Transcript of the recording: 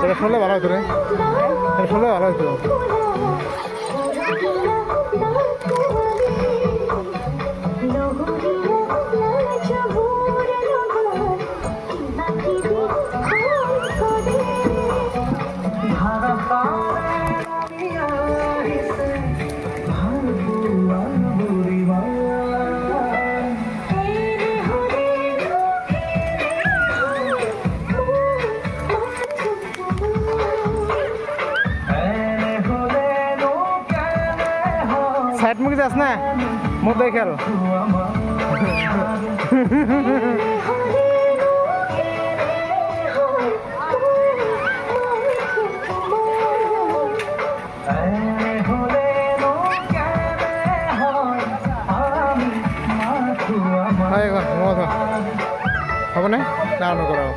এটা শুনলে ভালো হতো রে, এটা শুনলে ভালো হতো। সাইড মুখে যাস না, মুখ দেখে আরো। হবে না, দাঁড়ানো করাও।